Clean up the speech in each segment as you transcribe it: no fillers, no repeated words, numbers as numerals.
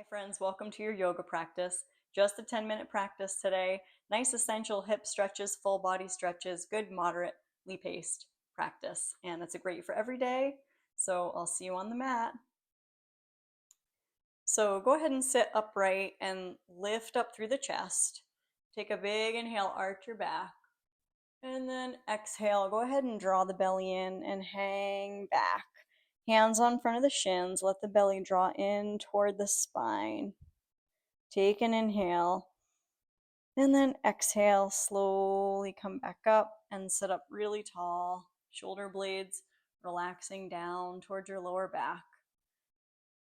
Hi friends, welcome to your yoga practice. Just a 10-minute practice today. Nice essential hip stretches, full body stretches, good moderately paced practice. And it's a great for every day. So I'll see you on the mat. So go ahead and sit upright and lift up through the chest. Take a big inhale, arch your back. And then exhale, go ahead and draw the belly in and hang back. Hands on front of the shins, let the belly draw in toward the spine. Take an inhale, and then exhale, slowly come back up and sit up really tall, shoulder blades relaxing down towards your lower back.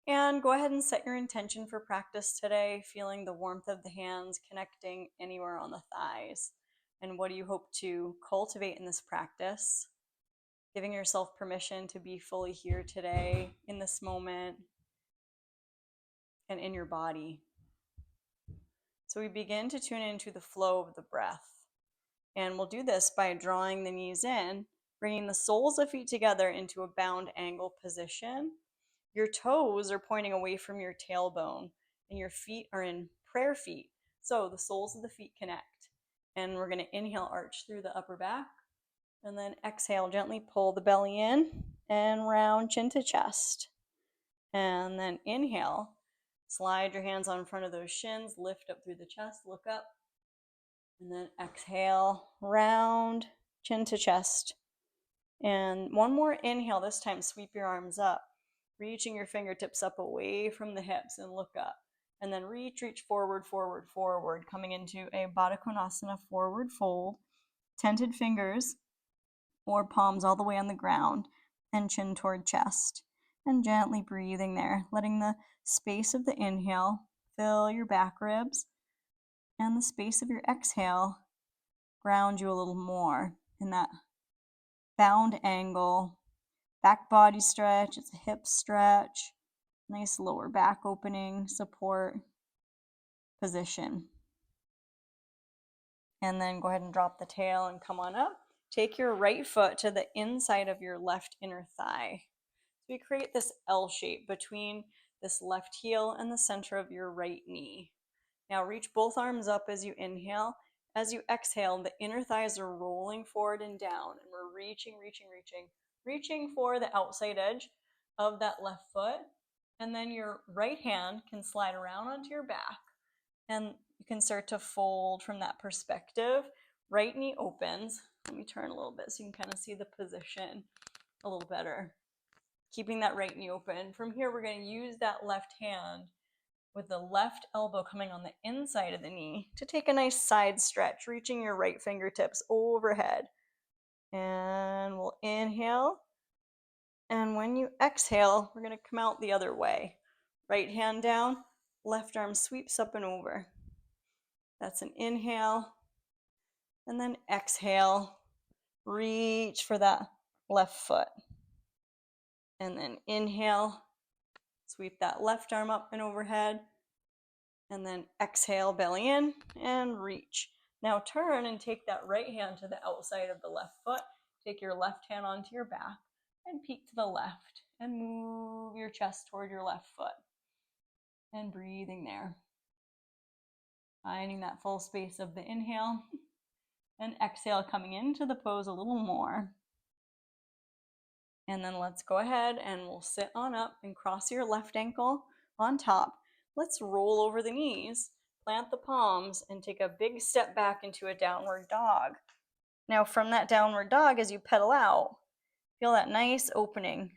And go ahead and set your intention for practice today, feeling the warmth of the hands connecting anywhere on the thighs. And what do you hope to cultivate in this practice? Giving yourself permission to be fully here today, in this moment, and in your body. So we begin to tune into the flow of the breath. And we'll do this by drawing the knees in, bringing the soles of feet together into a bound angle position. Your toes are pointing away from your tailbone, and your feet are in prayer feet. So the soles of the feet connect. And we're going to inhale, arch through the upper back, and then exhale, gently pull the belly in and round chin to chest. And then inhale, slide your hands on front of those shins, lift up through the chest, look up. And then exhale, round, chin to chest. And one more inhale, this time sweep your arms up, reaching your fingertips up away from the hips and look up. And then reach forward, forward, forward, coming into a Baddha Konasana forward fold, tented fingers or palms all the way on the ground and chin toward chest. And gently breathing there, letting the space of the inhale fill your back ribs and the space of your exhale ground you a little more in that bound angle. Back body stretch, it's a hip stretch, nice lower back opening, support position. And then go ahead and drop the tail and come on up. Take your right foot to the inside of your left inner thigh. So we create this L shape between this left heel and the center of your right knee. Now reach both arms up as you inhale. As you exhale, the inner thighs are rolling forward and down, and we're reaching for the outside edge of that left foot. And then your right hand can slide around onto your back, and you can start to fold from that perspective. Right knee opens. Let me turn a little bit so you can kind of see the position a little better. Keeping that right knee open. From here, we're going to use that left hand with the left elbow coming on the inside of the knee to take a nice side stretch, reaching your right fingertips overhead. And we'll inhale. And when you exhale, we're going to come out the other way. Right hand down, left arm sweeps up and over. That's an inhale. And then exhale, reach for that left foot. And then inhale, sweep that left arm up and overhead. And then exhale, belly in and reach. Now turn and take that right hand to the outside of the left foot. Take your left hand onto your back and peek to the left and move your chest toward your left foot. And breathing there. Finding that full space of the inhale and exhale, coming into the pose a little more. And then let's go ahead and we'll sit on up and cross your left ankle on top. Let's roll over the knees, plant the palms, and take a big step back into a downward dog. Now from that downward dog, as you pedal out, feel that nice opening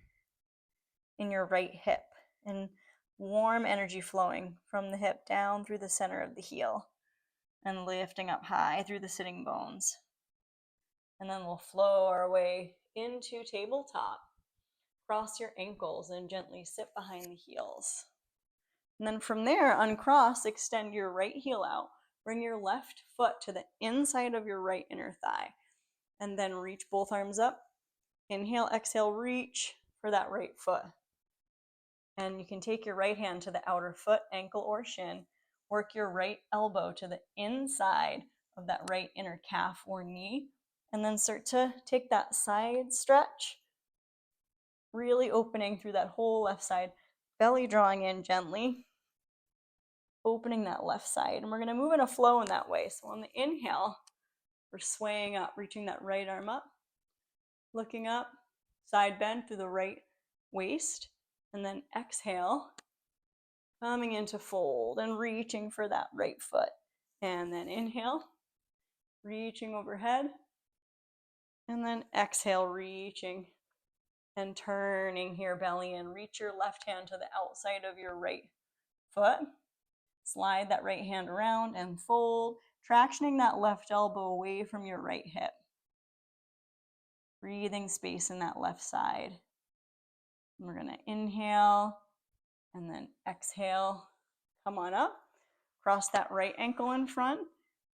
in your right hip and warm energy flowing from the hip down through the center of the heel and lifting up high through the sitting bones. And then we'll flow our way into tabletop. Cross your ankles and gently sit behind the heels. And then from there, uncross, extend your right heel out. Bring your left foot to the inside of your right inner thigh. And then reach both arms up. Inhale, exhale, reach for that right foot. And you can take your right hand to the outer foot, ankle, or shin. Work your right elbow to the inside of that right inner calf or knee. And then start to take that side stretch, really opening through that whole left side, belly drawing in gently. opening that left side. And we're going to move in a flow in that way. So on the inhale, we're swaying up, reaching that right arm up, looking up, side bend through the right waist, and then exhale, coming into fold and reaching for that right foot. And then inhale, reaching overhead, and then exhale, reaching and turning here, belly in. Reach your left hand to the outside of your right foot. Slide that right hand around and fold, tractioning that left elbow away from your right hip. Breathing space in that left side. And we're going to inhale and then exhale. Come on up. Cross that right ankle in front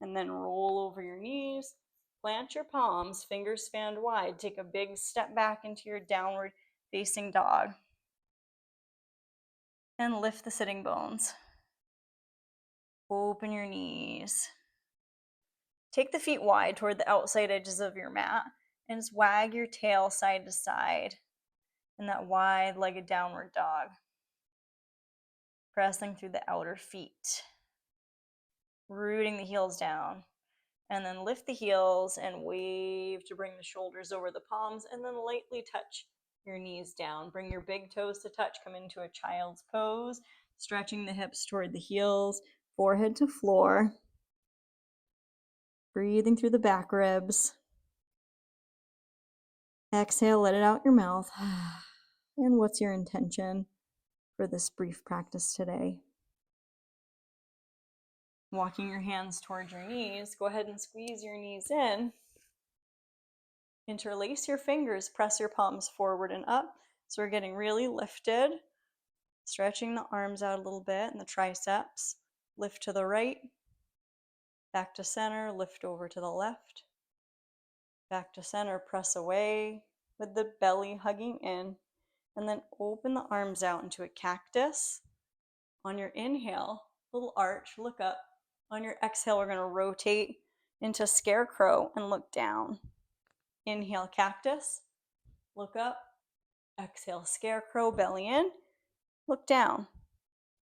and then roll over your knees. Plant your palms, fingers fanned wide. Take a big step back into your downward facing dog. And lift the sitting bones. Open your knees. Take the feet wide toward the outside edges of your mat and just wag your tail side to side in that wide-legged downward dog. Pressing through the outer feet. Rooting the heels down. And then lift the heels and wave to bring the shoulders over the palms and then lightly touch your knees down. Bring your big toes to touch. Come into a child's pose. Stretching the hips toward the heels. Forehead to floor. Breathing through the back ribs. Exhale, let it out your mouth. And what's your intention for this brief practice today? Walking your hands towards your knees, go ahead and squeeze your knees in. Interlace your fingers, press your palms forward and up. So we're getting really lifted. Stretching the arms out a little bit and the triceps. Lift to the right. Back to center, lift over to the left. Back to center, press away with the belly hugging in. And then open the arms out into a cactus. On your inhale, little arch, look up. On your exhale, we're going to rotate into scarecrow and look down. Inhale, cactus, look up. Exhale, scarecrow, belly in, look down.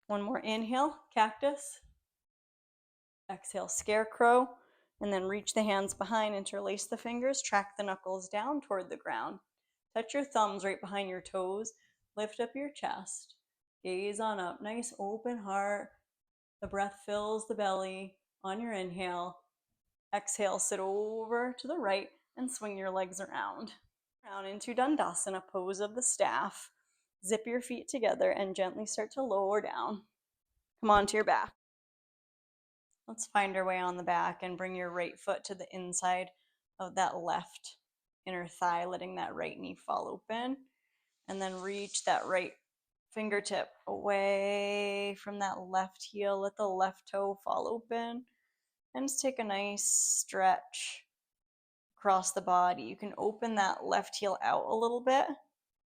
One more inhale, cactus. Exhale, scarecrow, and then reach the hands behind, interlace the fingers, track the knuckles down toward the ground. Touch your thumbs right behind your toes. Lift up your chest. Gaze on up. Nice open heart. The breath fills the belly on your inhale. Exhale, sit over to the right and swing your legs around. Down into Dandasana, pose of the staff. Zip your feet together and gently start to lower down. Come onto your back. Let's find our way on the back and bring your right foot to the inside of that left inner thigh, letting that right knee fall open. And then reach that right fingertip away from that left heel. Let the left toe fall open. And just take a nice stretch across the body. You can open that left heel out a little bit.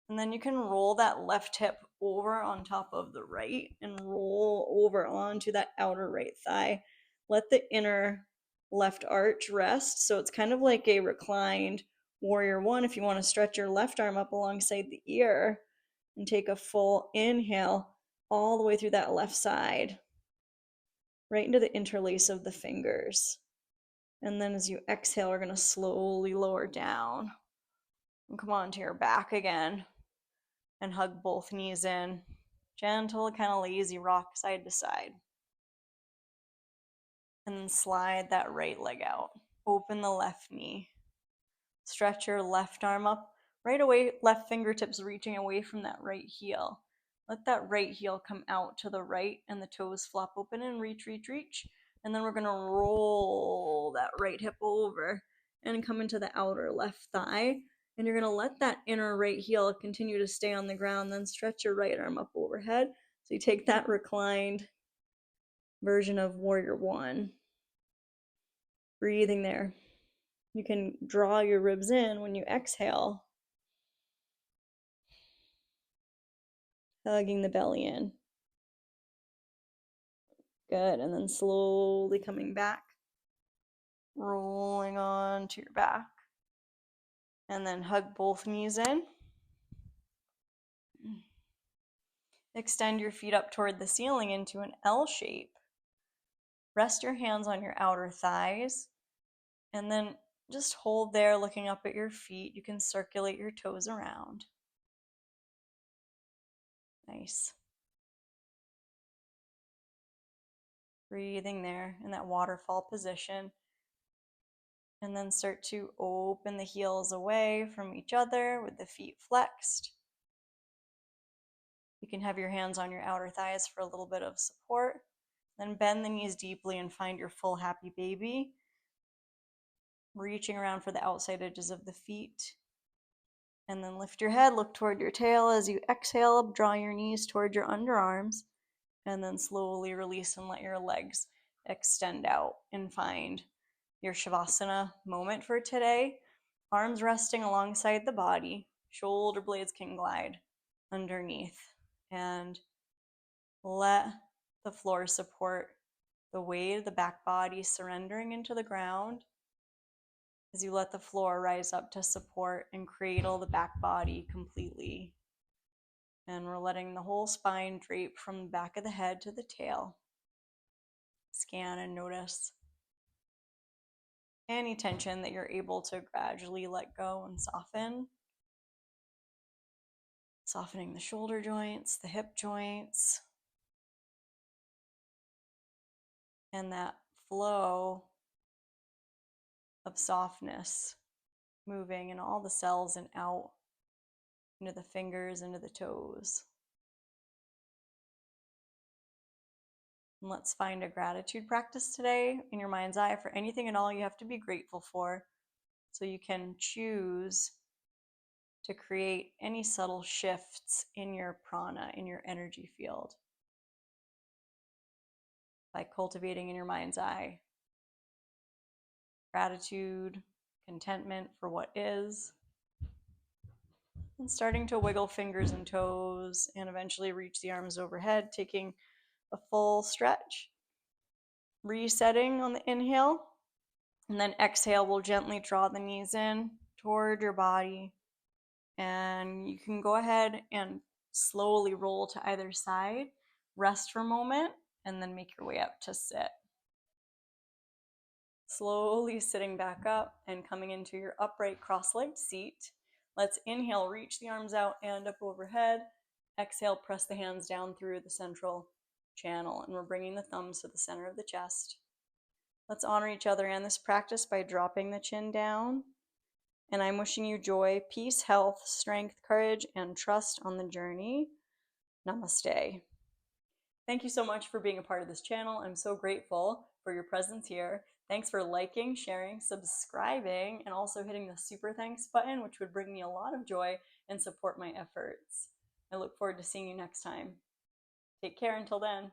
And then you can roll that left hip over on top of the right and roll over onto that outer right thigh. Let the inner left arch rest. So it's kind of like a reclined warrior one if you want to stretch your left arm up alongside the ear and take a full inhale all the way through that left side, right into the interlace of the fingers. And then as you exhale, we're going to slowly lower down and come onto your back again and hug both knees in. Gentle, kind of lazy rock side to side. And then slide that right leg out. Open the left knee. Stretch your left arm up. Right away, left fingertips reaching away from that right heel. Let that right heel come out to the right and the toes flop open and reach, reach, reach. And then we're going to roll that right hip over and come into the outer left thigh. And you're going to let that inner right heel continue to stay on the ground. Then stretch your right arm up overhead. So you take that reclined version of warrior one. Breathing there. You can draw your ribs in when you exhale. Hugging the belly in. Good. And then slowly coming back. Rolling onto your back. And then hug both knees in. Extend your feet up toward the ceiling into an L shape. Rest your hands on your outer thighs and then just hold there looking up at your feet. You can circulate your toes around. Nice. Breathing there in that waterfall position. And then start to open the heels away from each other with the feet flexed. You can have your hands on your outer thighs for a little bit of support. Then bend the knees deeply and find your full happy baby. Reaching around for the outside edges of the feet. And then lift your head, look toward your tail as you exhale, draw your knees toward your underarms, and then slowly release and let your legs extend out and find your Shavasana moment for today. Arms resting alongside the body, shoulder blades can glide underneath, and let the floor support the weight of the back body surrendering into the ground as you let the floor rise up to support and cradle the back body completely. And we're letting the whole spine drape from the back of the head to the tail. Scan and notice any tension that you're able to gradually let go and soften. Softening the shoulder joints, the hip joints, and that flow of softness moving in all the cells and out into the fingers, into the toes. And let's find a gratitude practice today in your mind's eye for anything and all you have to be grateful for, so you can choose to create any subtle shifts in your prana, in your energy field, by cultivating in your mind's eye gratitude, contentment for what is, and starting to wiggle fingers and toes and eventually reach the arms overhead, taking a full stretch. Resetting on the inhale, and then exhale, we'll gently draw the knees in toward your body, and you can go ahead and slowly roll to either side, rest for a moment, and then make your way up to sit. Slowly sitting back up and coming into your upright cross-legged seat. Let's inhale, reach the arms out and up overhead. Exhale, press the hands down through the central channel, and we're bringing the thumbs to the center of the chest. Let's honor each other and this practice by dropping the chin down. And I'm wishing you joy, peace, health, strength, courage, and trust on the journey. Namaste. Thank you so much for being a part of this channel. I'm so grateful for your presence here. Thanks for liking, sharing, subscribing, and also hitting the super thanks button, which would bring me a lot of joy and support my efforts. I look forward to seeing you next time. Take care until then.